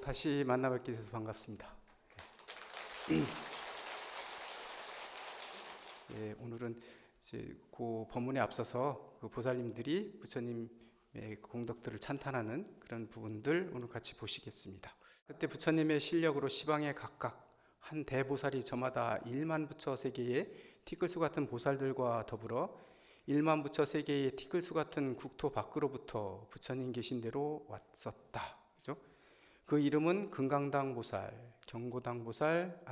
다시 만나뵙게 돼서 반갑습니다. 예, 오늘은 이제 그 본문에 앞서서 그 보살님들이 부처님의 공덕들을 찬탄하는 그런 부분들 오늘 같이 보시겠습니다. 그때 부처님의 실력으로 시방에 각각 한 대보살이 저마다 1만 부처 세계의 티끌수 같은 보살들과 더불어 1만 부처 세계의 티끌수 같은 국토 밖으로부터 부처님 계신 대로 왔었다. 그죠? 그 이름은 금강당 보살, 견고당 보살,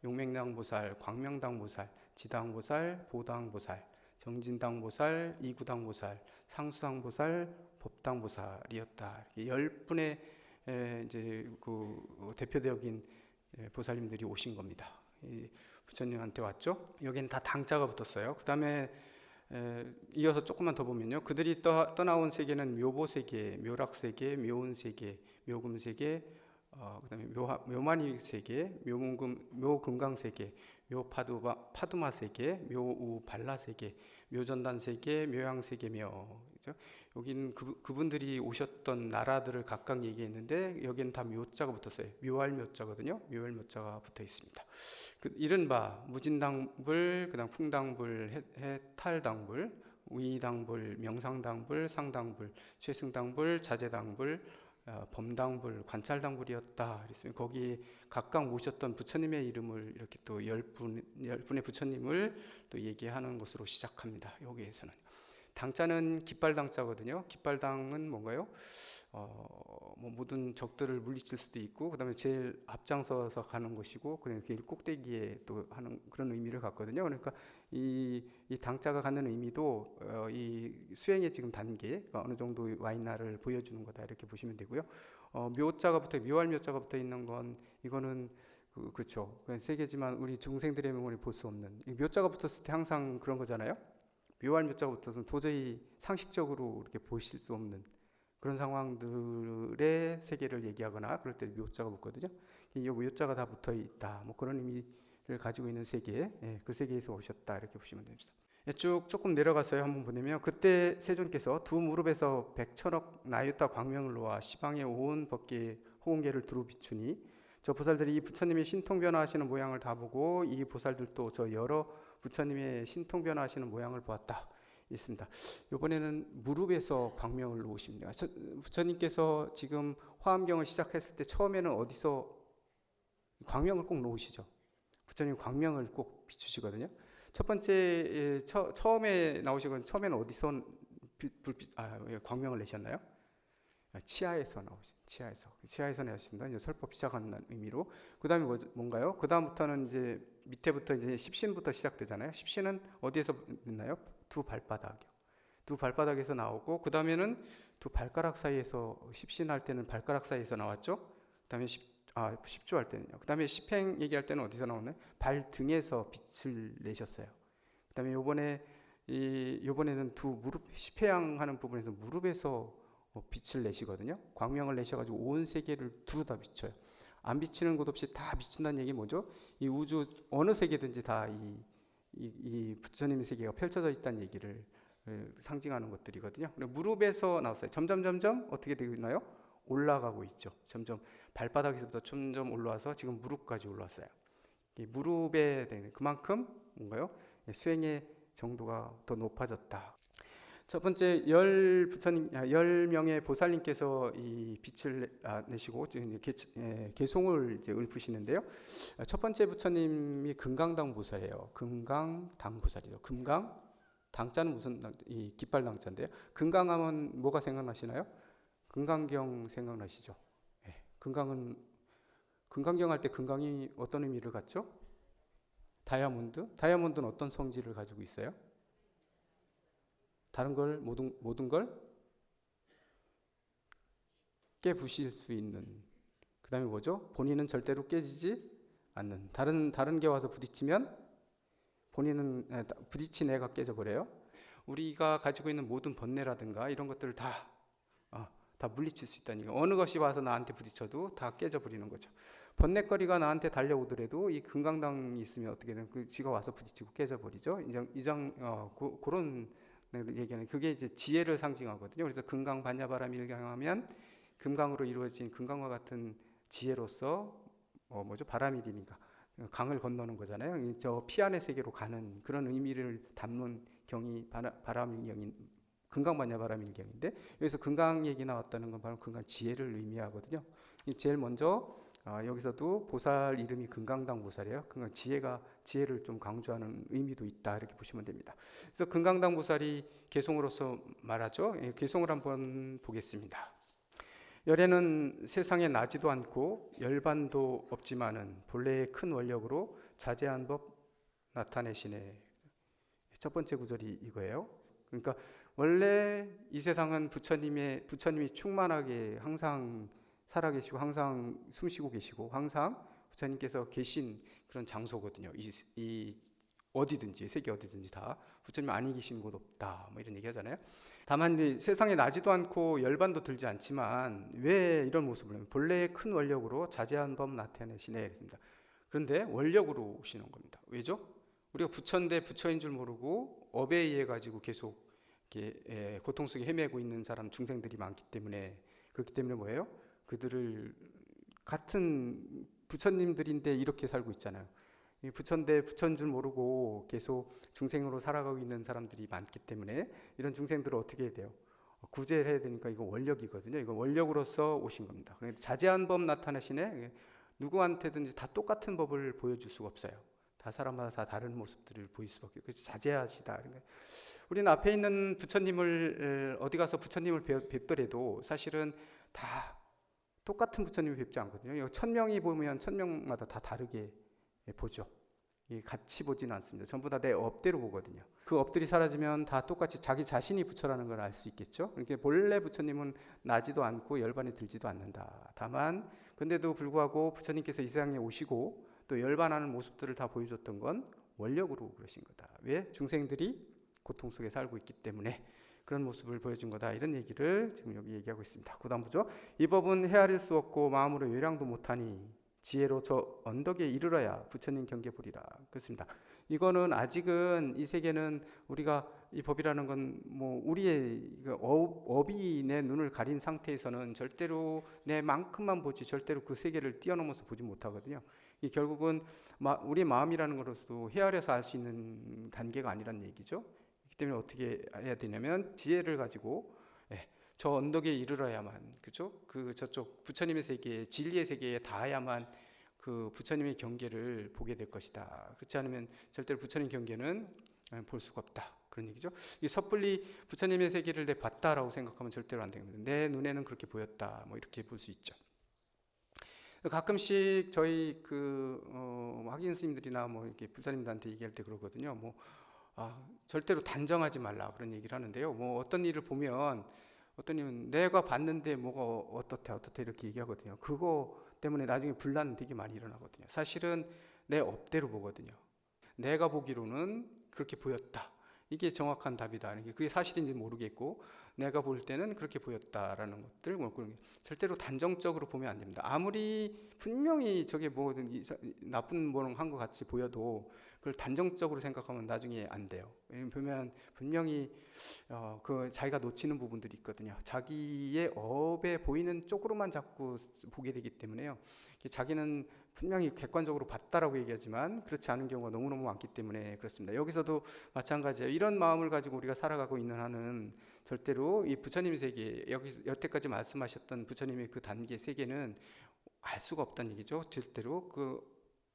용맹당 보살, 광명당 보살, 지당 보살, 보당 보살, 정진당 보살, 이구당 보살, 상수당 보살, 법당 보살이었다. 10분의 이제 그 대표적인 보살님들이 오신 겁니다. 부처님한테 왔죠. 여기는 다 당자가 붙었어요. 그 다음에 이어서 조금만 더 보면요, 그들이 떠나온 세계는 묘보세계, 묘락세계, 묘운세계, 묘금세계, 그 다음에 묘만이세계, 묘금강세계, 묘파두마세계, 묘우발라세계, 묘전단세계, 묘양세계며, 그죠? 여기는 그분들이 오셨던 나라들을 각각 얘기했는데 여기는 다 묘자가 붙었어요. 묘할 묘자거든요. 묘할 묘자가 붙어 있습니다. 이른바 무진당불, 그다음 풍당불, 해탈당불, 위당불, 명상당불, 상당불, 최승당불, 자재당불, 범당불, 관찰당불이었다. 그랬어요. 거기 각각 모셨던 부처님의 이름을 이렇게 또 10분의 부처님을 또 얘기하는 것으로 시작합니다. 여기에서는. 당자는 깃발당자거든요. 깃발당은 뭔가요? 뭐 모든 적들을 물리칠 수도 있고, 그 다음에 제일 앞장서서 가는 것이고, 그냥 제일 꼭대기에 또 하는 그런 의미를 갖거든요. 그러니까 이 당자가 갖는 의미도 이 수행의 지금 단계가 어느 정도 와 있나를 보여주는 거다, 이렇게 보시면 되고요. 묘할 묘자가 붙어 있는 건, 이거는 그렇죠. 세계지만 우리 중생들의 명을 볼 수 없는, 묘자가 붙었을 때 항상 그런 거잖아요. 묘할 묘자가 붙어서 도저히 상식적으로 이렇게 보실 수 없는 그런 상황들의 세계를 얘기하거나 그럴 때 묘자가 붙거든요. 이 묘자가 다 붙어 있다, 뭐 그런 의미를 가지고 있는 세계, 그 세계에서 오셨다, 이렇게 보시면 됩니다. 쭉 조금 내려가서요, 한번 보내면, 그때 세존께서 두 무릎에서 백천억 나유타 광명을 놓아 시방의 온 법계 호응계를 두루 비추니 저 보살들이 이 부처님의 신통 변화하시는 모양을 다 보고 이 보살들도 저 여러 부처님의 신통 변화하시는 모양을 보았다, 있습니다. 이번에는 무릎에서 광명을 놓으십니다. 부처님께서 지금 화엄경을 시작했을 때 처음에는 어디서 광명을 꼭 놓으시죠. 부처님 광명을 꼭 비추시거든요. 첫 번째 처음에 나오시건 처음에는 어디서 광명을 내셨나요? 치아에서 내신다. 이제 설법 시작한다는 의미로. 그 다음에 뭔가요? 그 다음부터는 이제 밑에부터 이제 십신부터 시작되잖아요. 십신은 어디에서 있나요? 두 발바닥이요. 두 발바닥에서 나오고, 그 다음에는 두 발가락 사이에서, 십신할 때는 발가락 사이에서 나왔죠. 그 다음에 십주 할 때는요. 그 다음에 십행 얘기할 때는 어디서 나오나요? 발등에서 빛을 내셨어요. 그 다음에 요번에는 두 무릎, 십회양 하는 부분에서 무릎에서 빛을 내시거든요. 광명을 내셔가지고 온 세계를 두루 다 비춰요. 안 비치는 곳 없이 다 비춘다는 얘기 뭐죠? 이 우주 어느 세계든지 다 이 부처님의 세계가 펼쳐져 있다는 얘기를 상징하는 것들이거든요. 무릎에서 나왔어요. 점점 어떻게 되고 있나요? 올라가고 있죠. 점점 발바닥에서부터 점점 올라와서 지금 무릎까지 올라왔어요. 이 무릎에 되는 그만큼 뭔가요? 수행의 정도가 더 높아졌다. 첫 번째 10명의 보살님께서 이 빛을 내시고 개송을 이제 읊으시는데요. 첫 번째 부처님이 금강당 보살이에요. 금강당 보살이요. 금강 당자는 무슨 이 깃발 당자인데요. 금강하면 뭐가 생각나시나요? 금강경 생각나시죠? 네. 금강경 할 때 금강이 어떤 의미를 갖죠? 다이아몬드는 어떤 성질을 가지고 있어요? 다른 걸 모든 걸 깨부실 수 있는. 그 다음에 뭐죠? 본인은 절대로 깨지지 않는. 다른 게 와서 부딪히면 부딪힌 애가 깨져버려요. 우리가 가지고 있는 모든 번뇌라든가 이런 것들을 다 물리칠 수 있다니까. 어느 것이 와서 나한테 부딪혀도 다 깨져버리는 거죠. 번뇌거리가 나한테 달려오더라도 이 금강당이 있으면 어떻게 되는, 지가 와서 부딪히고 깨져버리죠. 그런 얘기하는, 그게 이제 지혜를 상징하거든요. 그래서 금강 반야바람 일경하면 금강으로 이루어진 금강과 같은 지혜로서 바라밀이니까 강을 건너는 거잖아요. 저 피안의 세계로 가는 그런 의미를 담는 경이 바라밀경인 금강반야바라밀경인데, 여기서 금강 얘기 나왔다는 건 바로 금강 지혜를 의미하거든요. 제일 먼저 여기서도 보살 이름이 금강당 보살이에요. 금강 지혜를 좀 강조하는 의미도 있다, 이렇게 보시면 됩니다. 그래서 금강당 보살이 개송으로서 말하죠. 개송을 한번 보겠습니다. 열애는 세상에 나지도 않고 열반도 없지만은 본래의 큰 원력으로 자제한 법 나타내시네. 첫 번째 구절이 이거예요. 그러니까 원래 이 세상은 부처님이 충만하게 항상 살아계시고 항상 숨쉬고 계시고 항상 부처님께서 계신 그런 장소거든요. 이 어디든지, 세계 어디든지 다 부처님 아니 계신 곳 없다, 뭐 이런 얘기 하잖아요. 다만 세상에 나지도 않고 열반도 들지 않지만 왜 이런 모습을 하면 본래의 큰 원력으로 자제한 법 나타내시네 했습니다. 그런데 원력으로 오시는 겁니다. 왜죠? 우리가 부처인데 부처인 줄 모르고 업에 의해 가지고 계속 이렇게 고통 속에 헤매고 있는 사람 중생들이 많기 때문에, 그렇기 때문에 뭐예요? 그들을 같은 부처님들인데 이렇게 살고 있잖아요. 부처인데 부처인 줄 모르고 계속 중생으로 살아가고 있는 사람들이 많기 때문에 이런 중생들을 어떻게 해야 돼요? 구제를 해야 되니까 이거 원력이거든요. 이거 원력으로서 오신 겁니다. 자제한 법 나타내시네. 누구한테든지 다 똑같은 법을 보여줄 수가 없어요. 다 사람마다 다 다른 모습들을 보일 수밖에. 그래서 자제하시다. 우리는 앞에 있는 부처님을 어디 가서 부처님을 뵙더라도 사실은 다 똑같은 부처님을 뵙지 않거든요. 1000명이 보면 1000명마다 다 다르게 보죠. 같이 보지는 않습니다. 전부 다 내 업대로 보거든요. 그 업들이 사라지면 다 똑같이 자기 자신이 부처라는 걸 알 수 있겠죠. 그러니까 본래 부처님은 나지도 않고 열반에 들지도 않는다. 다만 근데도 불구하고 부처님께서 이 세상에 오시고 또 열반하는 모습들을 다 보여줬던 건 원력으로 그러신 거다. 왜? 중생들이 고통 속에 살고 있기 때문에 그런 모습을 보여준 거다, 이런 얘기를 지금 여기 얘기하고 있습니다. 그 다음 보죠. 이 법은 헤아릴 수 없고 마음으로 요량도 못하니 지혜로 저 언덕에 이르러야 부처님 경계 보리라. 그렇습니다. 이거는 아직은 이 세계는 우리가 이 법이라는 건 뭐 우리의 업이 내 눈을 가린 상태에서는 절대로 내 만큼만 보지 절대로 그 세계를 뛰어넘어서 보지 못하거든요. 이 결국은 우리 마음이라는 것으로서도 헤아려서 알 수 있는 단계가 아니란 얘기죠. 그렇기 때문에 어떻게 해야 되냐면 지혜를 가지고 저 언덕에 이르러야만, 그죠? 그 저쪽 부처님의 세계, 진리의 세계에 닿아야만 그 부처님의 경계를 보게 될 것이다. 그렇지 않으면 절대로 부처님 경계는 볼 수가 없다, 그런 얘기죠. 이 섣불리 부처님의 세계를 내 봤다라고 생각하면 절대로 안 됩니다. 내 눈에는 그렇게 보였다, 뭐 이렇게 볼 수 있죠. 가끔씩 저희 학인 스님들이나 뭐 이렇게 부처님들한테 얘기할 때 그러거든요. 절대로 단정하지 말라, 그런 얘기를 하는데요. 뭐 어떤 일을 보면 어떤 님은 내가 봤는데 뭐가 어떻대 이렇게 얘기하거든요. 그거 때문에 나중에 분란 되게 많이 일어나거든요. 사실은 내 업대로 보거든요. 내가 보기로는 그렇게 보였다, 이게 정확한 답이다. 그게 사실인지 모르겠고 내가 볼 때는 그렇게 보였다라는 것들, 절대로 단정적으로 보면 안 됩니다. 아무리 분명히 저게 뭐든 나쁜 뭐 한 것 같이 보여도 그걸 단정적으로 생각하면 나중에 안 돼요. 왜냐면 보면 분명히 자기가 놓치는 부분들이 있거든요. 자기의 업에 보이는 쪽으로만 자꾸 보게 되기 때문에요. 자기는 분명히 객관적으로 봤다라고 얘기하지만 그렇지 않은 경우가 너무너무 많기 때문에 그렇습니다. 여기서도 마찬가지예요. 이런 마음을 가지고 우리가 살아가고 있는 한은 절대로 이 부처님의 세계, 여태까지 말씀하셨던 부처님의 그 단계 세계는 알 수가 없다는 얘기죠. 절대로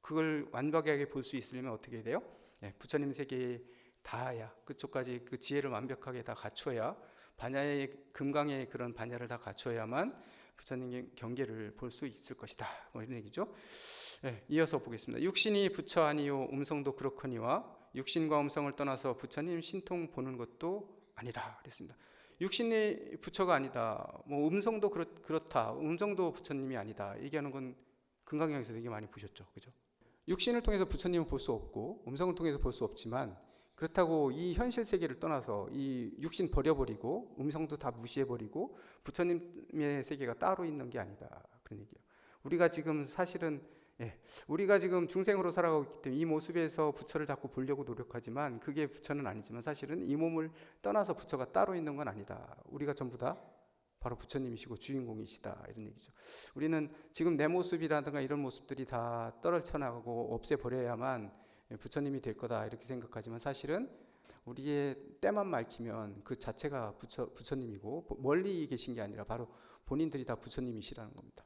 그걸 완벽하게 볼 수 있으려면 어떻게 해야 돼요? 부처님 세계에 닿아야, 그쪽까지 그 지혜를 완벽하게 다 갖춰야, 금강의 그런 반야를 다 갖춰야만 부처님의 경계를 볼 수 있을 것이다, 뭐 이런 얘기죠. 이어서 보겠습니다. 육신이 부처 아니요 음성도 그렇거니와 육신과 음성을 떠나서 부처님 신통 보는 것도 아니라 그랬습니다. 육신이 부처가 아니다, 뭐 음성도 그렇다, 음성도 부처님이 아니다 얘기하는 건 금강경에서 되게 많이 보셨죠, 그죠? 육신을 통해서 부처님을 볼 수 없고 음성을 통해서 볼 수 없지만, 그렇다고 이 현실 세계를 떠나서 이 육신 버려버리고 음성도 다 무시해버리고 부처님의 세계가 따로 있는 게 아니다, 그런 얘기예요. 우리가 지금 사실은 우리가 지금 중생으로 살아가고 있기 때문에 이 모습에서 부처를 자꾸 보려고 노력하지만 그게 부처는 아니지만 사실은 이 몸을 떠나서 부처가 따로 있는 건 아니다. 우리가 전부 다 바로 부처님이시고 주인공이시다 이런 얘기죠. 우리는 지금 내 모습이라든가 이런 모습들이 다 떨어져 나가고 없애버려야만 부처님이 될 거다 이렇게 생각하지만 사실은 우리의 때만 맑히면 그 자체가 부처님이고 멀리 계신 게 아니라 바로 본인들이 다 부처님이시라는 겁니다.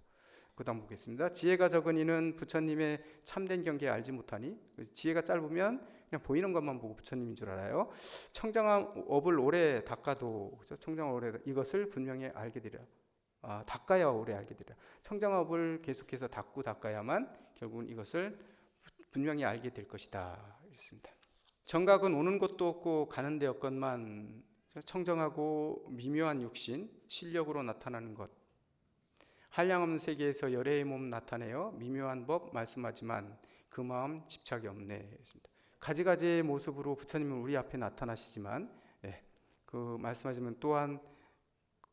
그 다음 보겠습니다. 지혜가 적은 이는 부처님의 참된 경계에 알지 못하니. 지혜가 짧으면 그냥 보이는 것만 보고 부처님인 줄 알아요. 청정한 업을 오래 닦아도, 그렇죠? 청정한 오래 이것을 분명히 알게 되리라. 닦아야 오래 알게 되리라. 청정한 업을 계속해서 닦아야만 결국은 이것을 분명히 알게 될 것이다. 이렇습니다. 정각은 오는 것도 없고 가는 데 없건만 청정하고 미묘한 육신, 실력으로 나타나는 것. 한량없는 세계에서 열애의 몸 나타내어 미묘한 법 말씀하지만 그 마음 집착이 없네. 그렇습니다. 가지가지의 모습으로 부처님은 우리 앞에 나타나시지만 그 말씀하시면 또한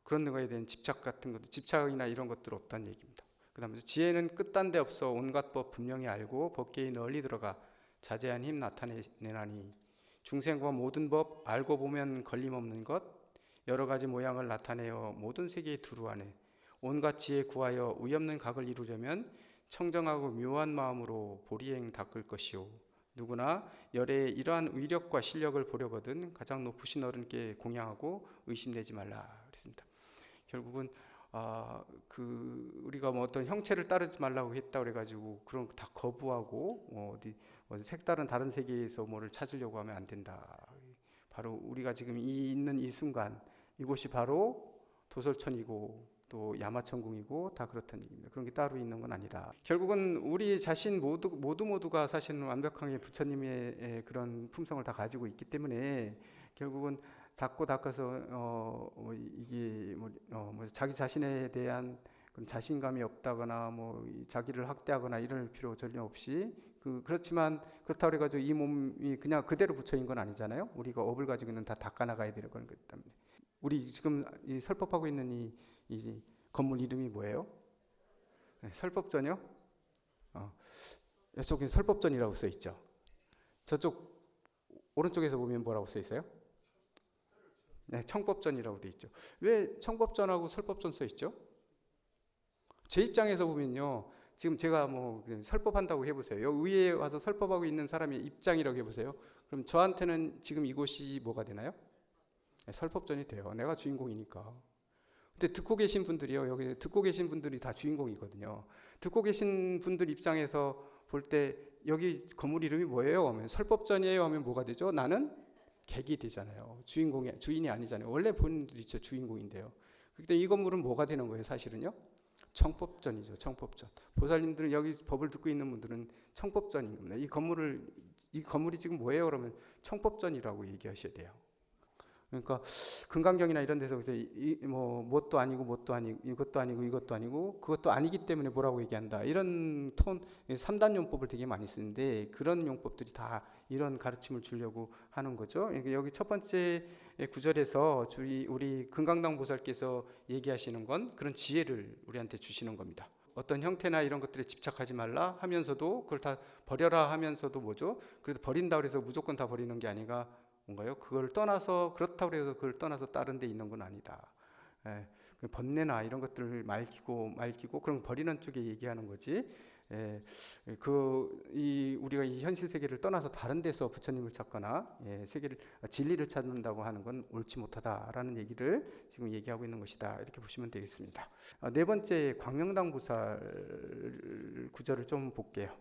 그런 거에 대한 집착 같은 것도 집착이나 이런 것들 없다는 얘기입니다. 그 다음에 지혜는 끝단데 없어 온갖 법 분명히 알고 법계에 널리 들어가 자제한 힘 나타내나니 중생과 모든 법 알고 보면 걸림없는 것 여러 가지 모양을 나타내어 모든 세계에 두루하네. 온갖 지혜 구하여 의없는 각을 이루려면 청정하고 묘한 마음으로 보리행 닦을 것이요. 누구나 열애의 이러한 위력과 실력을 보려거든 가장 높으신 어른께 공양하고 의심내지 말라 그랬습니다. 결국은 우리가 뭐 어떤 형체를 따르지 말라고 했다 그래가지고 그런 거 다 거부하고 어디 색다른 다른 세계에서 뭐를 찾으려고 하면 안 된다. 바로 우리가 지금 있는 이 순간 이곳이 바로 도솔천이고 또 야마천궁이고 다 그렇다는 얘기입니다. 그런 게 따로 있는 건 아니라 결국은 우리 자신 모두가 사실은 완벽하게 부처님의 그런 품성을 다 가지고 있기 때문에 결국은 닦아서 이게 자기 자신에 대한 그런 자신감이 없다거나 자기를 학대하거나 이럴 필요 전혀 없이 그렇지만 그렇다고 해가지고 이 몸이 그냥 그대로 부처인 건 아니잖아요. 우리가 업을 가지고는 다 닦아 나가야 되는 거기 때문에 우리 지금 이 설법하고 있는 이 건물 이름이 뭐예요? 네, 설법전이요? 이쪽에 설법전이라고 써 있죠. 저쪽 오른쪽에서 보면 뭐라고 써 있어요? 네, 청법전이라고 돼 있죠. 왜 청법전하고 설법전 써 있죠? 제 입장에서 보면요. 지금 제가 설법한다고 해보세요. 여기 위에 와서 설법하고 있는 사람의 입장이라고 해보세요. 그럼 저한테는 지금 이곳이 뭐가 되나요? 네, 설법전이 돼요. 내가 주인공이니까. 근데 듣고 계신 분들이요. 여기 듣고 계신 분들이 다 주인공이거든요. 듣고 계신 분들 입장에서 볼 때 여기 건물 이름이 뭐예요? 하면 설법전이에요 하면 뭐가 되죠? 나는 객이 되잖아요. 주인이 아니잖아요. 원래 본인들이 주인공인데요. 그때 이 건물은 뭐가 되는 거예요? 사실은요. 청법전이죠. 청법전. 보살님들은 여기 법을 듣고 있는 분들은 청법전인 겁니다. 이 건물이 지금 뭐예요? 그러면 청법전이라고 얘기하셔야 돼요. 그러니까 금강경이나 이런 데서 뭣도 아니고 뭣도 아니고 이것도 아니고 이것도 아니고 그것도 아니기 때문에 뭐라고 얘기한다. 이런 3단 용법을 되게 많이 쓰는데 그런 용법들이 다 이런 가르침을 주려고 하는 거죠. 여기 첫 번째 구절에서 우리 금강당 보살께서 얘기하시는 건 그런 지혜를 우리한테 주시는 겁니다. 어떤 형태나 이런 것들에 집착하지 말라 하면서도 그걸 다 버려라 하면서도 뭐죠? 그래도 버린다고 해서 무조건 다 버리는 게 아니라 뭔가요? 그걸 떠나서 그렇다고 해서 그걸 떠나서 다른 데 있는 건 아니다. 번뇌나 이런 것들을 말기고 그런 버리는 쪽에 얘기하는 거지. 우리가 이 현실 세계를 떠나서 다른 데서 부처님을 찾거나 진리를 찾는다고 하는 건 옳지 못하다라는 얘기를 지금 얘기하고 있는 것이다. 이렇게 보시면 되겠습니다. 네 번째 광명당 보살 구절을 좀 볼게요.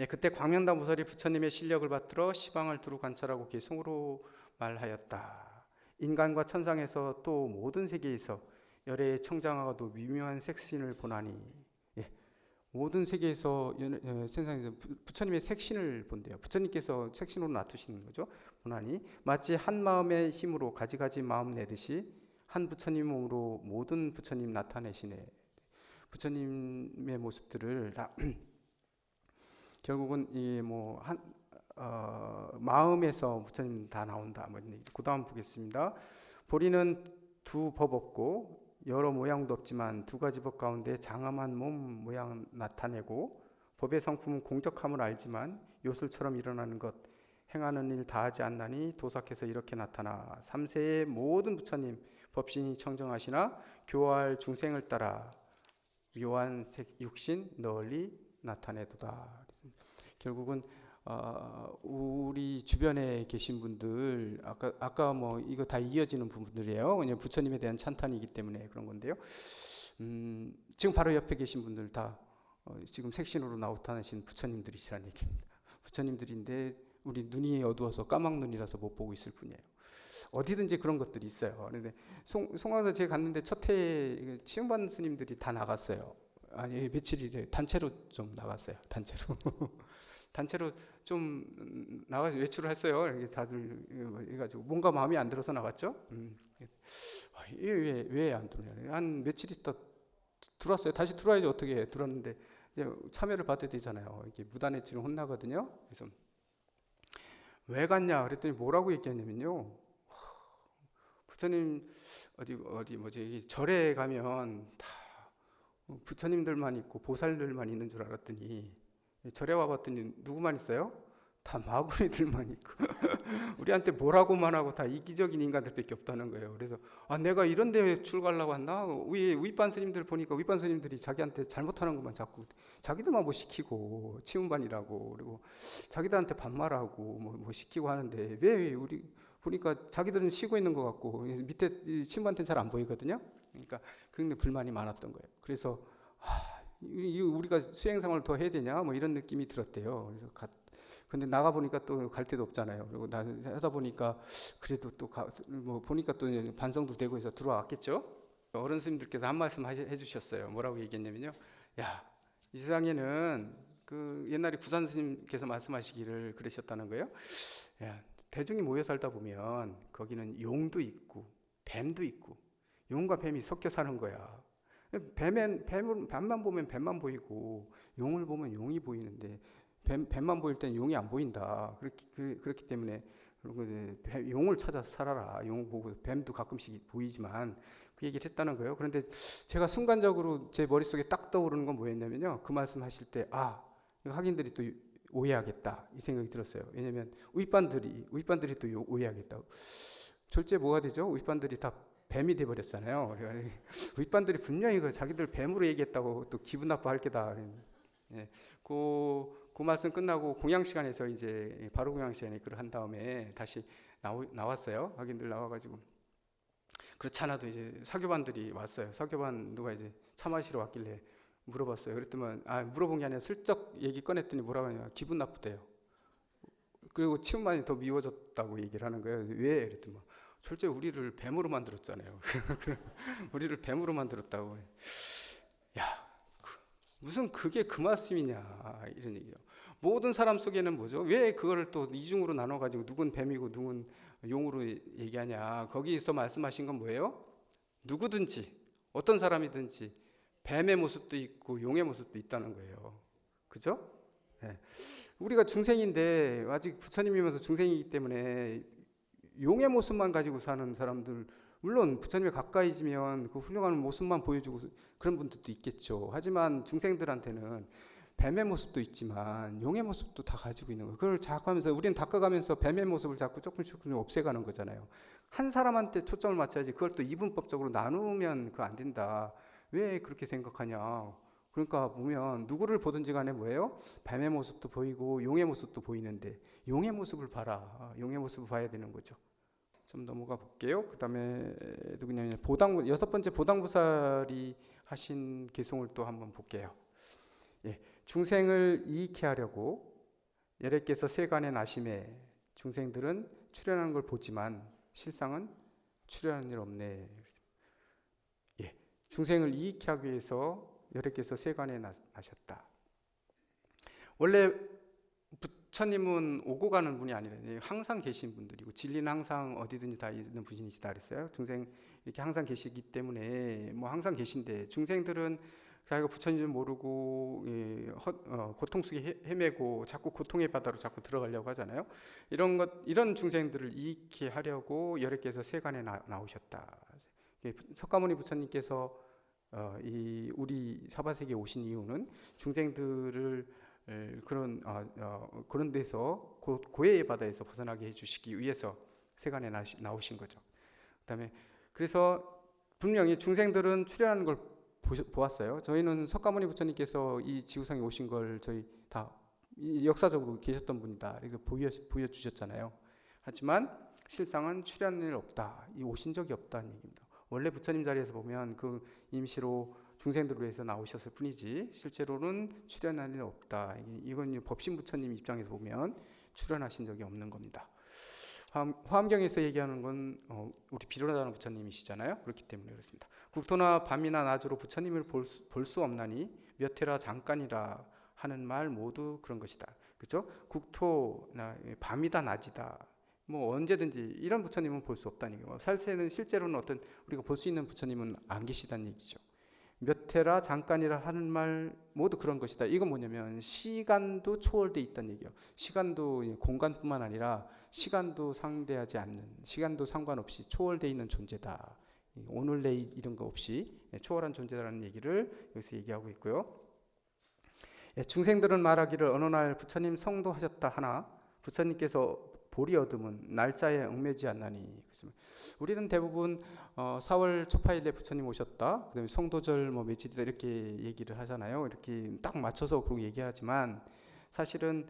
그때 광명당 보살이 부처님의 실력을 받들어 시방을 두루 관찰하고 개성으로 말하였다. 인간과 천상에서 또 모든 세계에서 열애의 청정하고도 미묘한 색신을 보나니 모든 세계에서 세상에서 부처님의 색신을 본대요. 부처님께서 색신으로 나타주시는 거죠. 보나니 마치 한 마음의 힘으로 가지가지 마음 내듯이 한 부처님 몸으로 모든 부처님 나타내시네. 부처님의 모습들을 다 결국은 마음에서 부처님 다 나온다. 그 다음 보겠습니다. 보리는 두 법 없고 여러 모양도 없지만 두 가지 법 가운데 장엄한 몸 모양 나타내고 법의 성품은 공적함을 알지만 요술처럼 일어나는 것 행하는 일 다하지 않나니 도삭해서 이렇게 나타나 3세의 모든 부처님 법신이 청정하시나 교활 중생을 따라 묘한 육신 널리 나타내도다. 결국은 우리 주변에 계신 분들 아까 뭐 이거 다 이어지는 부분들이에요. 그냥 부처님에 대한 찬탄이기 때문에 그런 건데요. 지금 바로 옆에 계신 분들 다 지금 색신으로 나타나신 부처님들이시란 얘기입니다. 부처님들인데 우리 눈이 어두워서 까막눈이라서 못 보고 있을 뿐이에요. 어디든지 그런 것들이 있어요. 그런데 송광사 제가 갔는데 첫 해에 치흥반 스님들이 다 나갔어요. 아니 며칠이 단체로 좀 나갔어요. 단체로 좀 나가서 외출을 했어요. 이렇게 다들 해가지고 뭔가 마음이 안 들어서 나갔죠. 왜 안 들어요? 한 며칠 있다 들어왔어요. 다시 들어와야지 어떻게 해. 들어왔는데 이제 참여를 받아야 되잖아요. 이게 무단외출은 혼나거든요. 그래서 왜 갔냐 그랬더니 뭐라고 얘기했냐면요. 부처님 어디 절에 가면 다 부처님들만 있고 보살들만 있는 줄 알았더니 절에 와봤더니 누구만 있어요? 다 마구니들만 있고 우리한테 뭐라고만 하고 다 이기적인 인간들밖에 없다는 거예요. 그래서 내가 이런 데 출가하려고 했나? 윗반 스님들 보니까 윗반 스님들이 자기한테 잘못하는 것만 자꾸 자기들만 뭐 시키고 치운반이라고 그리고 자기들한테 반말하고 뭐 시키고 하는데 왜 우리 보니까 자기들은 쉬고 있는 것 같고 밑에 친구한테는 잘 안 보이거든요. 그러니까 그런 불만이 많았던 거예요. 그래서 우리가 수행생활을 더 해야 되냐 뭐 이런 느낌이 들었대요. 그래서 근데 나가 보니까 또 갈 데도 없잖아요. 그리고 하다 보니까 그래도 또 뭐 보니까 또 반성도 되고 해서 들어왔겠죠. 어른 스님들께서 한 말씀 해주셨어요. 뭐라고 얘기했냐면요. 야, 이 세상에는 그 옛날에 구산 스님께서 말씀하시기를 그러셨다는 거예요. 야, 대중이 모여 살다 보면 거기는 용도 있고 뱀도 있고 용과 뱀이 섞여 사는 거야. 뱀만 보면 뱀만 보이고 용을 보면 용이 보이는데 뱀만 보일 땐 용이 안 보인다. 그렇기 때문에 용을 찾아서 살아라. 용 보고 뱀도 가끔씩 보이지만 그 얘기를 했다는 거예요. 그런데 제가 순간적으로 제 머릿속에 딱 떠오르는 건 뭐였냐면요. 그 말씀 하실 때 학인들이 또 오해하겠다 이 생각이 들었어요. 왜냐하면 윗반들이 또 오해하겠다. 졸제 뭐가 되죠? 윗반들이 다 뱀이 돼버렸잖아요. 윗반들이 분명히 자기들 뱀으로 얘기했다고 또 기분 나빠할 게다. 예, 그 말씀 끝나고 공양 시간에서 이제 바로 공양 시간에 그걸 한 다음에 다시 나왔어요. 학인들 나와가지고 그렇지 않아도 이제 사교반들이 왔어요. 사교반 누가 이제 차 마시러 왔길래 물어봤어요. 그랬더니 물어본 게 아니라 슬쩍 얘기 꺼냈더니 뭐라고 하냐 기분 나쁘대요. 그리고 치움만이 더 미워졌다고 얘기를 하는 거예요. 왜? 그랬더니 절대 우리를 뱀으로 만들었잖아요. 우리를 뱀으로 만들었다고. 야, 무슨 그게 그 말씀이냐 이런 얘기예요. 모든 사람 속에는 뭐죠? 왜 그거를 또 이중으로 나눠가지고 누군 뱀이고 누군 용으로 얘기하냐? 거기서 말씀하신 건 뭐예요? 누구든지 어떤 사람이든지 뱀의 모습도 있고 용의 모습도 있다는 거예요. 그죠? 네. 우리가 중생인데 아직 부처님이면서 중생이기 때문에 용의 모습만 가지고 사는 사람들, 물론 부처님에 가까이지면 그 훌륭한 모습만 보여주고 그런 분들도 있겠죠. 하지만 중생들한테는 뱀의 모습도 있지만 용의 모습도 다 가지고 있는 거예요. 그걸 자꾸 하면서 우리는 닦아가면서 뱀의 모습을 자꾸 조금씩 없애가는 거잖아요. 한 사람한테 초점을 맞춰야지 그걸 또 이분법적으로 나누면 그거 안 된다. 왜 그렇게 생각하냐. 그러니까 보면 누구를 보든지 간에 뭐예요? 뱀의 모습도 보이고 용의 모습도 보이는데 용의 모습을 봐라. 용의 모습을 봐야 되는 거죠. 좀 넘어가 볼게요. 그 다음에 누구냐면 여섯 번째 보당보살이 하신 개송을 또 한번 볼게요. 예, 중생을 이익해 하려고 예래께서 세간에 나심에 중생들은 출현하는 걸 보지만 실상은 출현하는 일 없네. 예, 중생을 이익해 하기 위해서 예래께서 세간에 나셨다. 원래 부처님은 오고 가는 분이 아니라 항상 계신 분들이고 진리는 항상 어디든지 다 있는 분이시다 그랬어요. 중생 이렇게 항상 계시기 때문에 뭐 항상 계신데 중생들은 자기가 부처님을 모르고 고통 속에 헤매고 자꾸 고통의 바다로 자꾸 들어가려고 하잖아요. 이런 중생들을 이익해 하려고 여래께서 세간에 나오셨다. 석가모니 부처님께서 우리 사바세계에 오신 이유는 중생들을 그런 그런 데서 고해의 바다에서 벗어나게 해주시기 위해서 세간에 나오신 거죠. 그다음에 그래서 분명히 중생들은 출현하는 걸 보았어요. 저희는 석가모니 부처님께서 이 지구상에 오신 걸 저희 다 역사적으로 계셨던 분이다 이렇게 보여주셨잖아요. 하지만 실상은 출현한 일 없다. 이 오신 적이 없다는 얘기입니다. 원래 부처님 자리에서 보면 그 임시로 중생들을 위해서 나오셨을 뿐이지 실제로는 출현한 일 없다. 이건 법신 부처님 입장에서 보면 출현하신 적이 없는 겁니다. 화엄경에서 얘기하는 건 우리 비로자나 부처님이시잖아요. 그렇기 때문에 그렇습니다. 국토나 밤이나 낮으로 부처님을 볼 수 없나니 몇 해라 잠깐이라 하는 말 모두 그런 것이다. 그렇죠? 국토나 밤이다 낮이다. 뭐 언제든지 이런 부처님은 볼 수 없다는 얘기고 살세는 실제로는 어떤 우리가 볼 수 있는 부처님은 안 계시다는 얘기죠. 몇 해라 잠깐이라 하는 말 모두 그런 것이다. 이건 뭐냐면 시간도 초월돼 있다는 얘기예요. 시간도 공간뿐만 아니라 시간도 상대하지 않는, 시간도 상관없이 초월돼 있는 존재다. 오늘 내일 이런 거 없이 초월한 존재라는 얘기를 여기서 얘기하고 있고요. 중생들은 말하기를 어느 날 부처님 성도하셨다 하나 부처님께서 보리 얻음은 날짜에 얽매지 않나니. 우리는 대부분 4월 초파일에 부처님 오셨다. 그다음에 성도절 뭐 며칠이다 이렇게 얘기를 하잖아요. 이렇게 딱 맞춰서 그러고 얘기하지만 사실은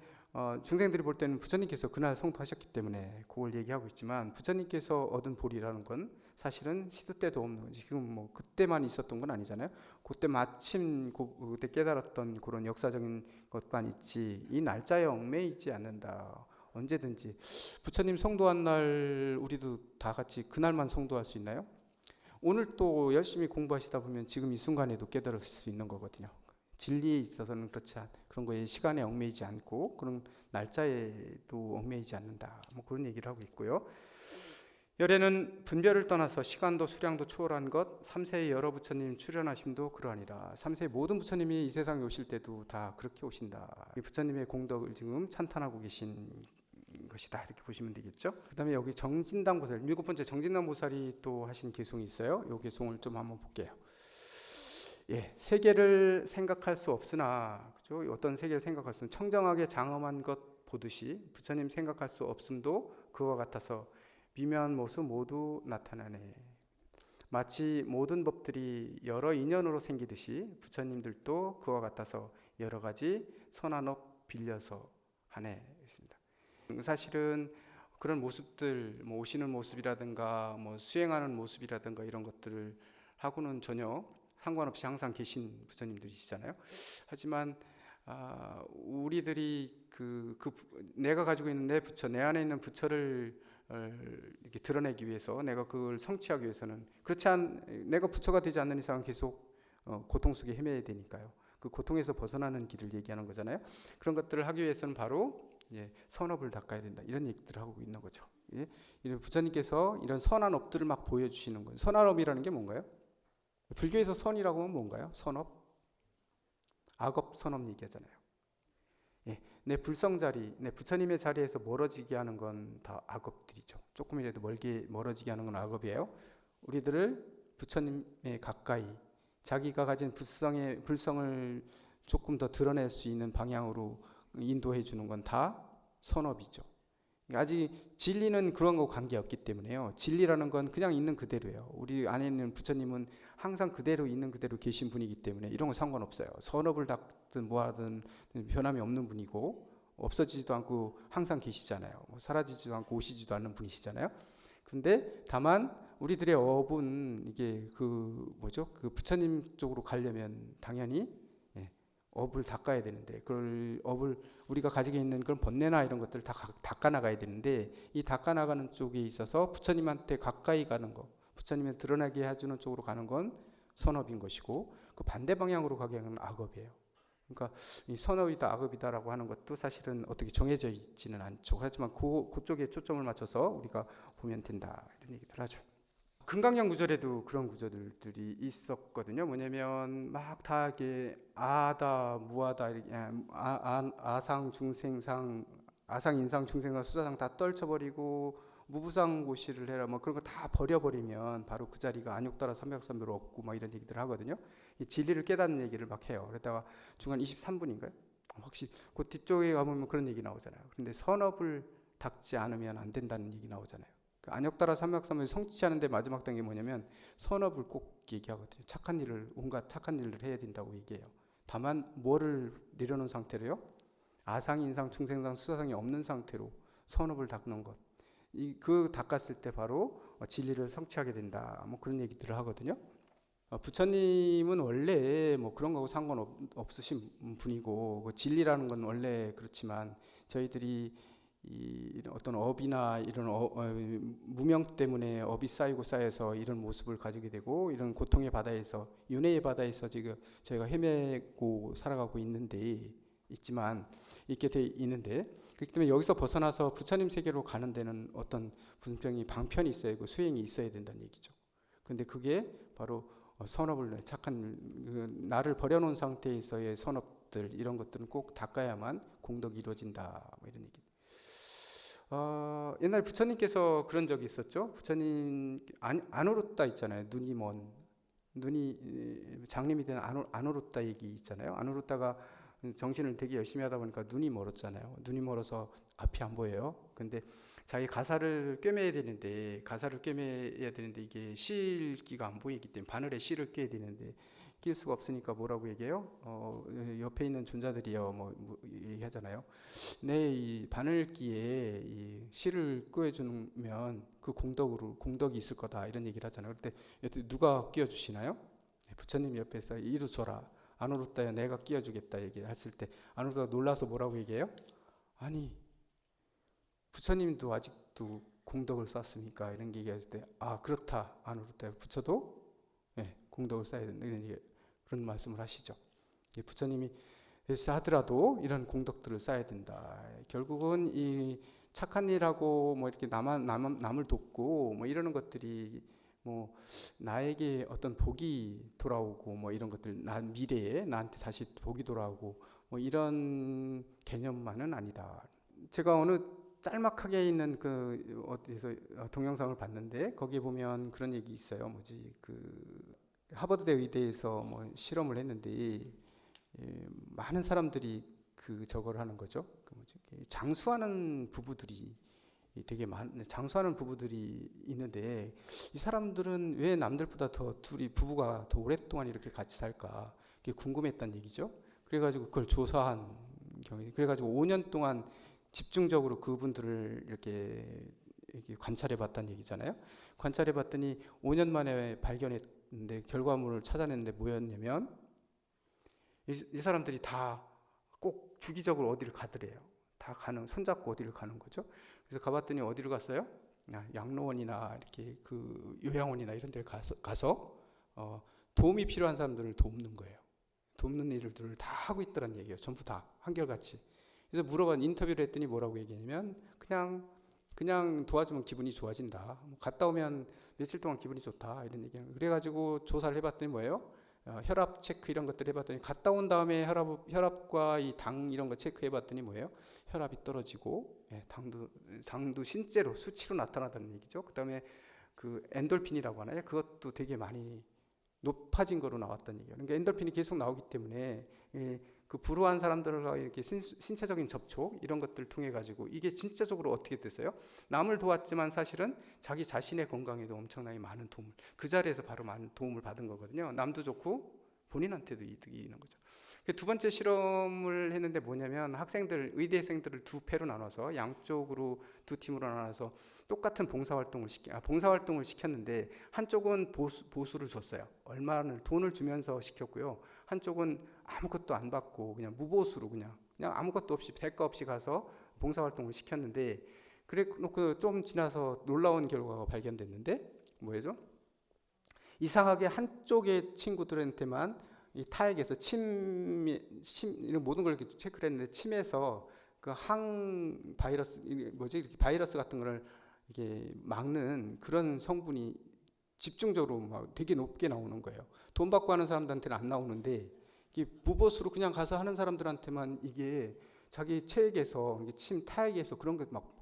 중생들이 볼 때는 부처님께서 그날 성도하셨기 때문에 그걸 얘기하고 있지만 부처님께서 얻은 보리라는 건 사실은 시도 때도 없는 거지. 지금 뭐 그때만 있었던 건 아니잖아요. 그때 마침 그때 깨달았던 그런 역사적인 것만 있지 이 날짜에 얽매이지 않는다. 언제든지 부처님 성도한 날 우리도 다 같이 그날만 성도할 수 있나요? 오늘 또 열심히 공부하시다 보면 지금 이 순간에도 깨달을 수 있는 거거든요. 진리에 있어서는 그렇지 그런 거에 시간에 얽매이지 않고 그런 날짜에도 얽매이지 않는다. 뭐 그런 얘기를 하고 있고요. 열애는 분별을 떠나서 시간도 수량도 초월한 것, 3세의 여러 부처님 출현하심도 그러하니라. 3세의 모든 부처님이 이 세상에 오실 때도 다 그렇게 오신다. 이 부처님의 공덕을 지금 찬탄하고 계신 것이다 이렇게 보시면 되겠죠. 그 다음에 여기 정진당 보살 7번째 정진당 보살이 또 하신 개송이 있어요. 이 개송을 좀 한번 볼게요. 세계를 생각할 수 없으나 그죠? 어떤 세계를 생각할 수 없으면 청정하게 장엄한 것 보듯이 부처님 생각할 수 없음도 그와 같아서 미묘한 모습 모두 나타나네. 마치 모든 법들이 여러 인연으로 생기듯이 부처님들도 그와 같아서 여러 가지 선한 업 빌려서 하네. 사실은 그런 모습들, 뭐 오시는 모습이라든가, 뭐 수행하는 모습이라든가 이런 것들을 하고는 전혀 상관없이 항상 계신 부처님들이시잖아요. 하지만 우리들이 내가 가지고 있는 내 부처, 내 안에 있는 부처를 이렇게 드러내기 위해서, 내가 그걸 성취하기 위해서는 내가 부처가 되지 않는 이상 계속 고통 속에 헤매야 되니까요. 그 고통에서 벗어나는 길을 얘기하는 거잖아요. 그런 것들을 하기 위해서는 바로 선업을 닦아야 된다. 이런 얘기들을 하고 있는 거죠. 부처님께서 이런 선한 업들을 막 보여주시는 거예요. 선한 업이라는 게 뭔가요? 불교에서 선이라고 하면 뭔가요? 선업? 악업, 선업 얘기하잖아요. 내 불성자리, 내 부처님의 자리에서 멀어지게 하는 건 다 악업들이죠. 조금이라도 멀어지게 하는 건 악업이에요. 우리들을 부처님에 가까이 자기가 가진 불성을 조금 더 드러낼 수 있는 방향으로 인도해 주는 건 다 선업이죠. 아직 진리는 그런 거 관계없기 때문에요. 진리라는 건 그냥 있는 그대로예요. 우리 안에 있는 부처님은 항상 그대로 있는 그대로 계신 분이기 때문에 이런 거 상관없어요. 선업을 닦든 뭐하든 변함이 없는 분이고 없어지지도 않고 항상 계시잖아요. 사라지지도 않고 오시지도 않는 분이시잖아요. 그런데 다만 우리들의 업은 이게 그 부처님 쪽으로 가려면 당연히 업을 닦아야 되는데 그걸 업을 우리가 가지고 있는 그런 번뇌나 이런 것들을 다 닦아 나가야 되는데 이 닦아 나가는 쪽에 있어서 부처님한테 가까이 가는 거, 부처님을 드러나게 해주는 쪽으로 가는 건 선업인 것이고 그 반대 방향으로 가게 하는 악업이에요. 그러니까 이 선업이다 악업이다라고 하는 것도 사실은 어떻게 정해져 있지는 않죠. 하지만 그쪽에 초점을 맞춰서 우리가 보면 된다 이런 얘기들 하죠. 금강경 구절에도 그런 구절들이 있었거든요. 뭐냐면 막 다 이렇게 아다 무아다 이렇게 아상 중생상 아상 인상 중생상 수사상 다 떨쳐버리고 무부상고시를 해라 뭐 그런 거 다 버려버리면 바로 그 자리가 안욕따라 삼백삼배로 없고 막 이런 얘기들 하거든요. 이 진리를 깨닫는 얘기를 막 해요. 그러다가 중간 23분인가요? 확실히 그 뒤쪽에 가보면 그런 얘기 나오잖아요. 그런데 선업을 닦지 않으면 안 된다는 얘기 나오잖아요. 그 안역다라 삼약삼을 성취하는데 마지막 단계 뭐냐면 선업을 꼭 얘기하거든요. 착한 일을, 온갖 착한 일을 해야 된다고 얘기해요. 다만 뭐를 내려놓은 상태로요? 아상, 인상, 충생상, 수사상이 없는 상태로 선업을 닦는 것. 그 닦았을 때 바로 진리를 성취하게 된다. 뭐 그런 얘기들을 하거든요. 부처님은 원래 뭐 그런 거하고 상관없으신 분이고, 그 진리라는 건 원래 그렇지만 저희들이 이 어떤 업이나 이런 무명 때문에 업이 쌓이고 쌓여서 이런 모습을 가지게 되고, 이런 고통의 바다에서, 윤회의 바다에서 지금 저희가 헤매고 살아가고 있지만 있게 돼 있는데, 그렇기 때문에 여기서 벗어나서 부처님 세계로 가는 데는 어떤 분명히 방편이 있어야 되고 수행이 있어야 된다는 얘기죠. 근데 그게 바로 선업을, 착한 나를 버려놓은 상태에서의 선업들, 이런 것들은 꼭 닦아야만 공덕이 이루어진다, 뭐 이런 얘기. 옛날 부처님께서 그런 적이 있었죠. 부처님 아누루타 있잖아요. 눈이 장님이 된 아누루타 얘기 있잖아요. 아누루타가 정신을 되게 열심히 하다 보니까 눈이 멀었잖아요. 눈이 멀어서 앞이 안 보여요. 근데 자기 가사를 꿰매야 되는데 이게 실기가 안 보이기 때문에 바늘에 실을 꿰야 되는데 낄 수가 없으니까 뭐라고 얘기해요? 옆에 있는 존자들이요, 뭐 얘기하잖아요. 내 이 바늘기에 이 실을 꿰주면 그 공덕이 있을 거다, 이런 얘기를 하잖아요. 그때 누가 끼워주시나요? 부처님 옆에서 이루 줘라. 아누루타야, 내가 끼워주겠다 얘기했을 때 아누루타가 놀라서 뭐라고 얘기해요? 아니, 부처님도 아직도 공덕을 쌓았습니까? 이런 얘기했을 때, 그렇다, 아누루타야, 부처도 공덕을 쌓아야 된다, 그런 말씀을 하시죠. 부처님이 하더라도 이런 공덕들을 쌓아야 된다. 결국은 이 착한 일하고 뭐 이렇게 남을 돕고 뭐 이러는 것들이 뭐 나에게 어떤 복이 돌아오고 뭐 이런 것들, 미래에 나한테 다시 복이 돌아오고 뭐 이런 개념만은 아니다. 제가 어느 짤막하게 있는 그 어디서 동영상을 봤는데, 거기에 보면 그런 얘기 있어요. 하버드 의대에서 뭐 실험을 했는데 많은 사람들이 저걸 하는 거죠. 장수하는 부부들이 장수하는 부부들이 있는데, 이 사람들은 왜 남들보다 부부가 더 오랫동안 이렇게 같이 살까, 그게 궁금했단 얘기죠. 그래가지고 그걸 조사한 경우에, 그래가지고 5년 동안 집중적으로 그분들을 이렇게 관찰해봤다는 얘기잖아요. 관찰해봤더니 5년 만에 발견했는데, 결과물을 찾아냈는데 뭐였냐면, 이 사람들이 다 꼭 주기적으로 어디를 가더래요. 다 손잡고 어디를 가는 거죠. 그래서 가봤더니 어디를 갔어요? 양로원이나 이렇게 요양원이나 이런 데를 가서 도움이 필요한 사람들을 돕는 거예요. 돕는 일들을 다 하고 있더란 얘기예요. 전부 다 한결같이. 그래서 인터뷰를 했더니 뭐라고 얘기하냐면, 그냥 도와주면 기분이 좋아진다. 갔다 오면 며칠 동안 기분이 좋다, 이런 얘기예요. 그래가지고 조사를 해봤더니 뭐예요? 혈압 체크 이런 것들 해봤더니, 갔다 온 다음에 혈압과 이 당 이런 거 체크해봤더니 뭐예요? 혈압이 떨어지고, 당도 실제로 수치로 나타나다는 얘기죠. 그 다음에 엔돌핀이라고 하나요? 그것도 되게 많이 높아진 거로 나왔다는 얘기예요. 그러니까 엔돌핀이 계속 나오기 때문에 불우한 사람들과 이렇게 신체적인 접촉 이런 것들을 통해 가지고 이게 진짜적으로 어떻게 됐어요? 남을 도왔지만 사실은 자기 자신의 건강에도 엄청나게 많은 도움을, 그 자리에서 바로 많은 도움을 받은 거거든요. 남도 좋고 본인한테도 이득이 있는 거죠. 두 번째 실험을 했는데 뭐냐면, 의대생들을 두 패로 나눠서 양쪽으로 두 팀으로 나눠서 똑같은 봉사활동을 시켰는데, 한쪽은 보수를 줬어요. 얼마나 돈을 주면서 시켰고요. 한쪽은 아무것도 안 받고 그냥 무보수로 그냥 아무것도 없이 대가 없이 가서 봉사활동을 시켰는데, 그래 놓고 좀 지나서 놀라운 결과가 발견됐는데, 뭐예요? 이상하게 한쪽의 친구들한테만 이 타액에서 이런 모든 걸 이렇게 체크를 했는데, 침에서 바이러스 같은 거를 이게 막는 그런 성분이 집중적으로 막 되게 높게 나오는 거예요. 돈 받고 하는 사람들한테는 안 나오는데, 이게 무보수로 그냥 가서 하는 사람들한테만 이게 자기 체액에서, 침 타액에서 그런 게 막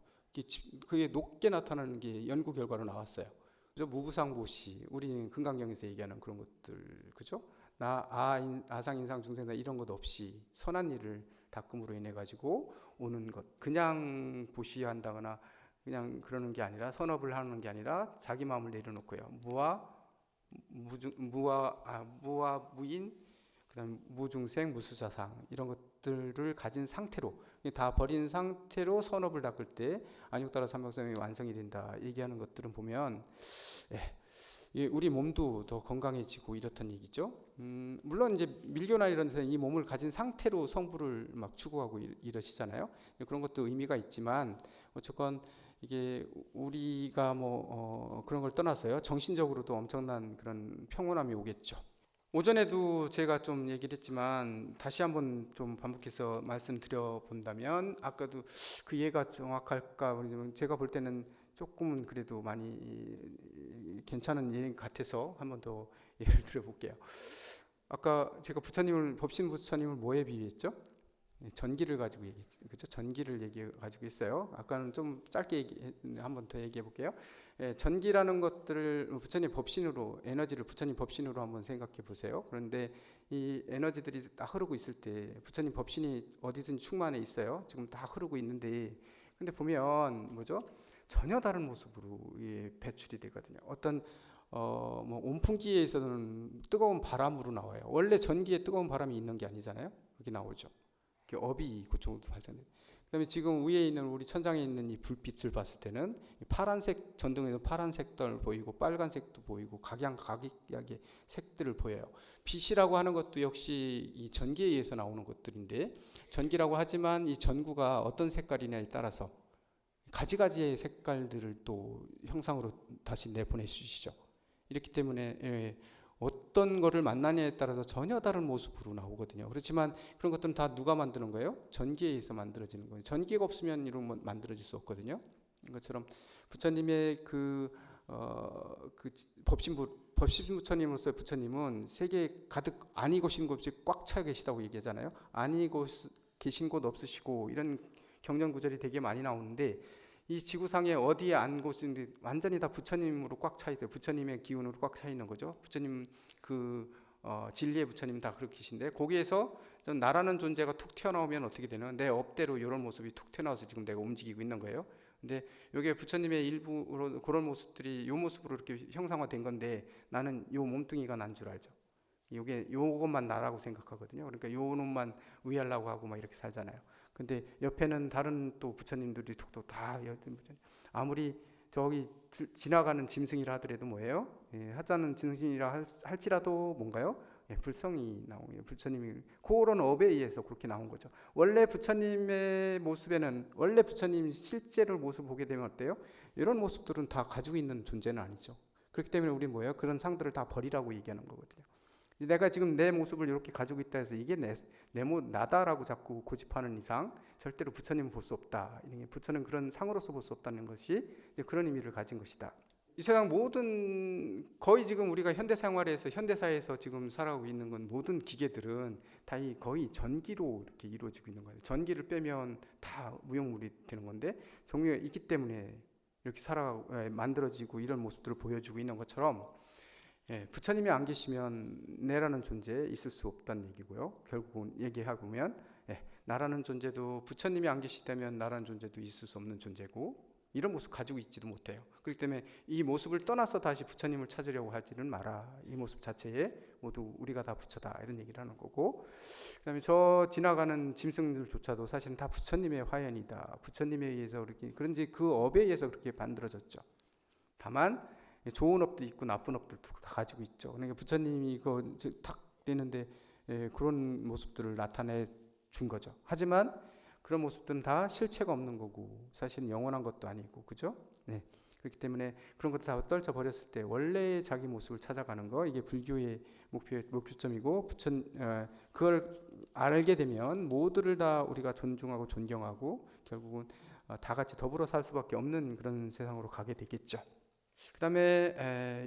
그게 높게 나타나는 게 연구 결과로 나왔어요. 그래서 무부상보시, 우리 금강경에서 얘기하는 그런 것들, 그죠? 아상, 인상, 중생사 이런 것 없이 선한 일을 닦음으로 인해 가지고 오는 것, 그냥 보시한다거나 그냥 그러는 게 아니라, 선업을 하는 게 아니라 자기 마음을 내려놓고요. 무와 무인, 그다음 무중생, 무수자상, 이런 것들을 가진 상태로, 다 버린 상태로 선업을 닦을 때 안육따라 삼박성이 완성이 된다 얘기하는 것들은 보면, 우리 몸도 더 건강해지고 이렇다는 얘기죠. 물론 이제 밀교나 이런 데서 이 몸을 가진 상태로 성부를 막 추구하고 이러시잖아요. 그런 것도 의미가 있지만, 어쨌건 이게 우리가 그런 걸 떠나서요, 정신적으로도 엄청난 그런 평온함이 오겠죠. 오전에도 제가 좀 얘기를 했지만 다시 한번 좀 반복해서 말씀드려 본다면, 아까도 그 이해가 정확할까, 제가 볼 때는 조금은 그래도 많이 괜찮은 예 같아서 한 번 더 예를 들어 볼게요. 아까 제가 법신 부처님을 뭐에 비유했죠? 전기를 가지고 얘기했죠. 그렇죠? 전기를 얘기해 가지고 있어요. 아까는 좀 짧게 한 번 더 얘기해 볼게요. 전기라는 것들을 부처님 법신으로, 에너지를 부처님 법신으로 한번 생각해 보세요. 그런데 이 에너지들이 다 흐르고 있을 때 부처님 법신이 어디든 충만해 있어요. 지금 다 흐르고 있는데, 근데 보면 뭐죠? 전혀 다른 모습으로 배출이 되거든요. 어떤 온풍기에서는 뜨거운 바람으로 나와요. 원래 전기에 뜨거운 바람이 있는 게 아니잖아요. 여기 나오죠. 업이 그쪽으로 발전돼요. 그다음에 지금 위에 있는, 우리 천장에 있는 이 불빛을 봤을 때는 파란색, 전등에서 파란색들 보이고 빨간색도 보이고 각양각색의 색들을 보여요. 빛이라고 하는 것도 역시 이 전기에 의해서 나오는 것들인데, 전기라고 하지만 이 전구가 어떤 색깔이냐에 따라서 가지가지의 색깔들을 또 형상으로 다시 내보내주시죠. 이렇기 때문에 어떤 거를 만나냐에 따라서 전혀 다른 모습으로 나오거든요. 그렇지만 그런 것들은 다 누가 만드는 거예요? 전기에 의해서 만들어지는 거예요. 전기가 없으면 이런 건 만들어질 수 없거든요. 이것처럼 부처님의 법신 부처님으로서의 부처님은 세계에 가득 아니 계신 곳이 꽉 차 계시다고 얘기하잖아요. 아니 계신 곳 없으시고, 이런 경전 구절이 되게 많이 나오는데, 이 지구상에 어디에 안 곳인데 완전히 다 부처님으로 꽉 차 있어요. 부처님의 기운으로 꽉 차 있는 거죠. 부처님 진리의 부처님 다 그렇게 계신데, 거기에서 나라는 존재가 툭 튀어나오면 어떻게 되는, 내 업대로 이런 모습이 툭 튀어나와서 지금 내가 움직이고 있는 거예요. 근데 이게 부처님의 일부로 그런 모습들이 이 모습으로 이렇게 형상화된 건데, 나는 이 몸뚱이가 난 줄 알죠. 요것만 나라고 생각하거든요. 그러니까 요 놈만 위하려고 하고 막 이렇게 살잖아요. 근데 옆에는 다른 또 부처님들이 톡톡 다 아무리 저기 지나가는 짐승이라 하더라도 뭐예요? 하자는 짐승이라 할지라도 뭔가요? 불성이 나오고, 부처님이 그런 업에 의해서 그렇게 나온 거죠. 원래 부처님의 모습에는, 원래 부처님 실제를 모습 보게 되면 어때요? 이런 모습들은 다 가지고 있는 존재는 아니죠. 그렇기 때문에 우리 뭐예요? 그런 상들을 다 버리라고 얘기하는 거거든요. 내가 지금 내 모습을 이렇게 가지고 있다 해서 이게 나다라고 자꾸 고집하는 이상 절대로 부처님은 볼 수 없다. 부처는 그런 상으로서 볼 수 없다는 것이 그런 의미를 가진 것이다. 이 세상 모든, 거의 지금 우리가 현대사회에서 지금 살아가고 있는 건, 모든 기계들은 다 거의 전기로 이렇게 이루어지고 있는 거예요. 전기를 빼면 다 무용물이 되는 건데, 종류가 있기 때문에 이렇게 만들어지고 이런 모습들을 보여주고 있는 것처럼, 부처님이 안 계시면 내라는 존재에 있을 수 없다는 얘기고요. 결국은 얘기하고 보면, 나라는 존재도, 부처님이 안 계시다면 나라는 존재도 있을 수 없는 존재고, 이런 모습 가지고 있지도 못해요. 그렇기 때문에 이 모습을 떠나서 다시 부처님을 찾으려고 하지는 마라. 이 모습 자체에 모두 우리가 다 부처다, 이런 얘기를 하는 거고, 그다음에 저 지나가는 짐승들조차도 사실은 다 부처님의 화연이다. 부처님에 의해서 그렇게, 그런지 그 업에 의해서 그렇게 만들어졌죠. 다만 좋은 업도 있고 나쁜 업들도 다 가지고 있죠. 그러니까 부처님이 이거 탁 되는데 그런 모습들을 나타내 준 거죠. 하지만 그런 모습들은 다 실체가 없는 거고, 사실은 영원한 것도 아니고, 그죠? 그렇기 때문에 그런 것들 다 떨쳐 버렸을 때 원래의 자기 모습을 찾아가는 거, 이게 불교의 목표점이고, 그걸 알게 되면 모두를 다 우리가 존중하고 존경하고, 결국은 다 같이 더불어 살 수밖에 없는 그런 세상으로 가게 되겠죠. 그 다음에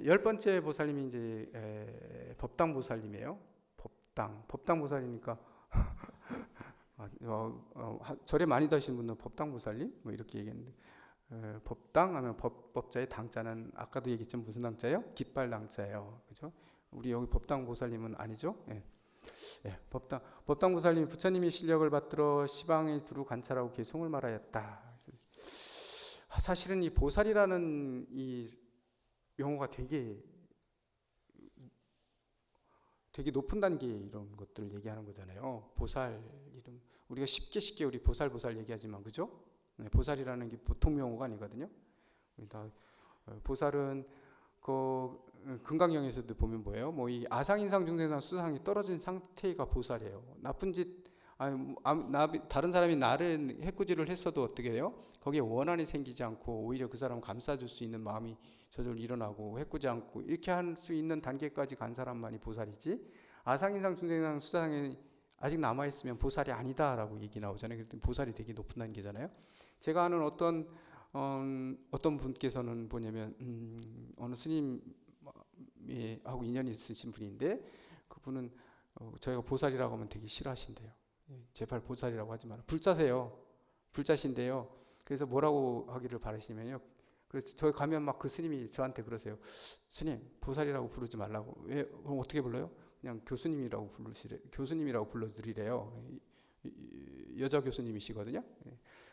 10번째 보살님이 이제 법당 보살님이에요. 법당 보살이니까 절에 많이 다니시는 분은 법당 보살님 뭐 이렇게 얘기했는데, 법당 하면 법자의 당자는 아까도 얘기했지만 무슨 당자예요? 깃발 당자예요. 그죠? 우리 여기 법당 보살님은 아니죠. 예, 법당 보살님이 부처님이 실력을 받들어 시방에 두루 관찰하고 개송을 말하였다. 사실은 이 보살이라는 이 용어가 되게 높은 단계 이런 것들을 얘기하는 거잖아요. 보살 이름 우리가 쉽게 우리 보살 얘기하지만 그죠? 네, 보살이라는 게 보통 용어가 아니거든요. 보살은 그 금강경에서도 보면 뭐예요? 뭐 이 아상인상 중생상 수상이 떨어진 상태가 보살이에요. 나쁜 짓 다른 사람이 나를 해코지를 했어도 어떻게 돼요? 거기에 원한이 생기지 않고 오히려 그 사람을 감싸줄 수 있는 마음이 저절로 일어나고 해코지 않고 이렇게 할 수 있는 단계까지 간 사람만이 보살이지, 아상인상 중생상 수상이 아직 남아있으면 보살이 아니다라고 얘기 나오잖아요. 그랬더니 보살이 되게 높은 단계잖아요. 제가 아는 어떤 분께서는 뭐냐면 어느 스님하고 인연이 있으신 분인데 그분은 저희가 보살이라고 하면 되게 싫어하신대요. 제발 보살이라고 하지 마라. 불자신데요. 그래서 뭐라고 하기를 바라시면요. 그래서 저희 가면 막 그 스님이 저한테 그러세요. 스님, 보살이라고 부르지 말라고. 왜? 그럼 어떻게 불러요? 그냥 교수님이라고 불러드리래요. 여자 교수님이시거든요.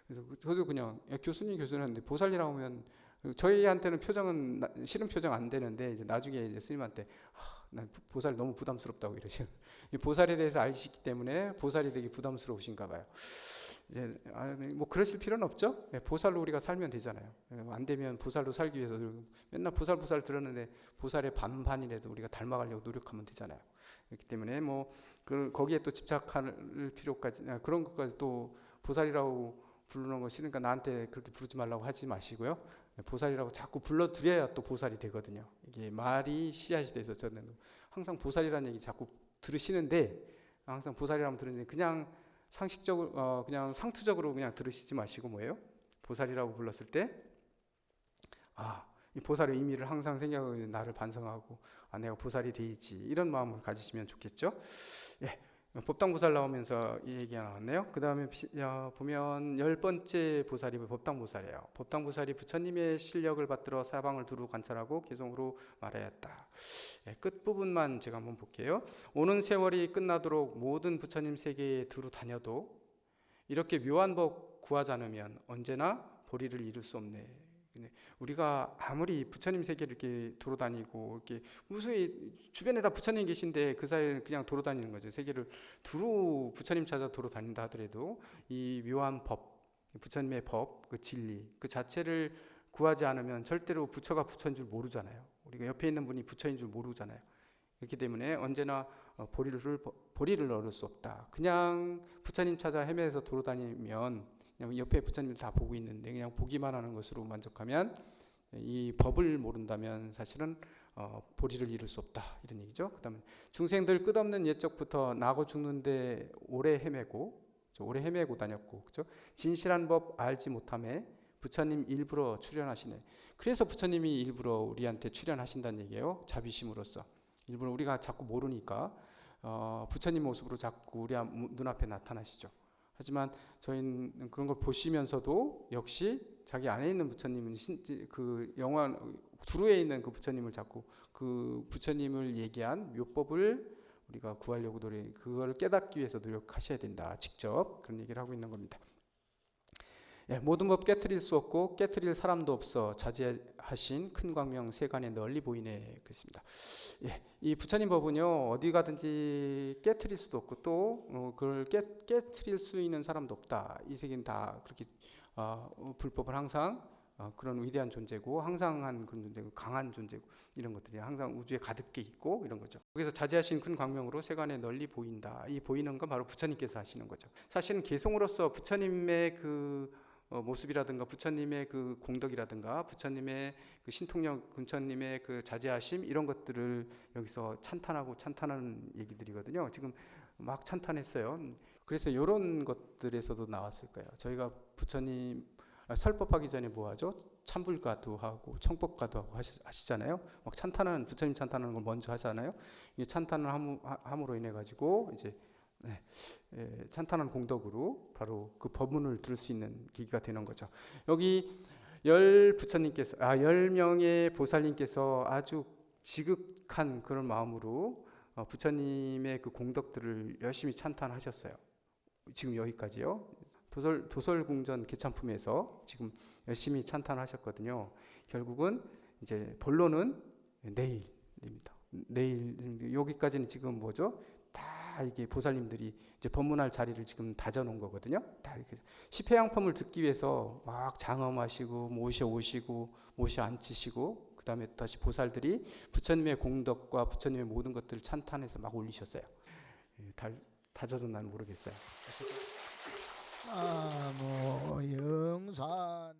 그래서 저도 그냥 교수님 하는데 보살이라고 하면 저희한테는 싫은 표정 안 되는데 이제 나중에 이제 스님한테 난 보살 너무 부담스럽다고 이러세요. 보살에 대해서 아시기 때문에 보살이 되게 부담스러우신가 봐요. 뭐 그러실 필요는 없죠. 보살로 우리가 살면 되잖아요. 안 되면 보살로 살기 위해서 맨날 보살 들었는데 보살의 반반이라도 우리가 닮아가려고 노력하면 되잖아요. 그렇기 때문에 뭐 거기에 또 집착할 필요까지 그런 것까지 또 보살이라고 부르는 거 싫으니까 나한테 그렇게 부르지 말라고 하지 마시고요. 보살이라고 자꾸 불러드려야 또 보살이 되거든요. 이게 말이 씨앗이 돼서 저는 항상 보살이라는 얘기 자꾸 들으시는데 항상 보살이라고 들으는데 그냥 상식적으로 그냥 상투적으로 그냥 들으시지 마시고 뭐예요? 보살이라고 불렀을 때 이 보살의 의미를 항상 생각하고 나를 반성하고 내가 보살이 돼 있지 이런 마음을 가지시면 좋겠죠. 예, 법당보살 나오면서 이 얘기가 나왔네요. 그 다음에 보면 10번째 보살이 법당보살이에요. 법당보살이 부처님의 실력을 받들어 사방을 두루 관찰하고 개성으로 말하였다. 끝부분만 제가 한번 볼게요. 오는 세월이 끝나도록 모든 부처님 세계에 두루 다녀도 이렇게 묘한 법 구하지 않으면 언제나 보리를 이룰 수 없네. 우리가 아무리 부처님 세계를 이렇게 돌아다니고 이렇게 무수히 주변에 다 부처님 계신데 그 사이에 그냥 돌아다니는 거죠. 세계를 두루 부처님 찾아 돌아다닌다 하더라도 이 묘한 법, 부처님의 법, 그 진리 그 자체를 구하지 않으면 절대로 부처가 부처인 줄 모르잖아요. 우리가 옆에 있는 분이 부처인 줄 모르잖아요. 그렇기 때문에 언제나 보리를 얻을 수 없다. 그냥 부처님 찾아 헤매서 돌아다니면 그냥 옆에 부처님을 다 보고 있는데 그냥 보기만 하는 것으로 만족하면 이 법을 모른다면 사실은 보리를 이룰 수 없다 이런 얘기죠. 그다음에 중생들 끝없는 옛적부터 나고 죽는데 오래 헤매고 다녔고 그죠? 진실한 법 알지 못함에 부처님 일부러 출현하시네. 그래서 부처님이 일부러 우리한테 출현하신다는 얘기예요. 자비심으로써 일부러 우리가 자꾸 모르니까 부처님 모습으로 자꾸 우리 눈앞에 나타나시죠. 하지만 저희는 그런 걸 보시면서도 역시 자기 안에 있는 부처님은 그 영원 두루에 있는 그 부처님을 자꾸 그 부처님을 얘기한 묘법을 우리가 구하려고 그걸 깨닫기 위해서 노력하셔야 된다. 직접 그런 얘기를 하고 있는 겁니다. 모든 법 깨트릴 수 없고 깨트릴 사람도 없어 자제하신 큰 광명 세간에 널리 보이네 그랬습니다. 이 부처님 법은요 어디 가든지 깨트릴 수도 없고 또 그걸 깨트릴 수 있는 사람도 없다. 이 세계는 다 그렇게 불법을 항상 그런 위대한 존재고 항상한 그런 존재고 강한 존재고 이런 것들이 항상 우주에 가득해 있고 이런 거죠. 그래서 자제하신 큰 광명으로 세간에 널리 보인다. 이 보이는 건 바로 부처님께서 하시는 거죠. 사실은 개송으로서 부처님의 그 모습이라든가 부처님의 그 공덕이라든가 부처님의 그 신통력, 부처님의 그 자제하심 이런 것들을 여기서 찬탄하는 얘기들이거든요. 지금 막 찬탄했어요. 그래서 이런 것들에서도 나왔을 거예요. 저희가 부처님 설법하기 전에 뭐 하죠? 참불가도 하고 청법가도 하고 하시잖아요. 막 부처님 찬탄하는 걸 먼저 하잖아요. 이 찬탄을 함으로 인해 가지고 이제 찬탄한 공덕으로 바로 그 법문을 들을 수 있는 계기가 되는 거죠. 여기 10명의 보살님께서 아주 지극한 그런 마음으로 부처님의 그 공덕들을 열심히 찬탄하셨어요. 지금 여기까지요. 도설궁전 개찬품에서 지금 열심히 찬탄하셨거든요. 결국은 이제 본론은 내일입니다. 내일 여기까지는 지금 뭐죠? 다 이게 보살님들이 이제 법문할 자리를 지금 다져놓은 거거든요. 다 이렇게 십회양품을 듣기 위해서 막 장엄하시고 모셔오시고 모셔 앉히시고 그다음에 다시 보살들이 부처님의 공덕과 부처님의 모든 것들을 찬탄해서 막 올리셨어요. 다져도 난 모르겠어요. 나무 영산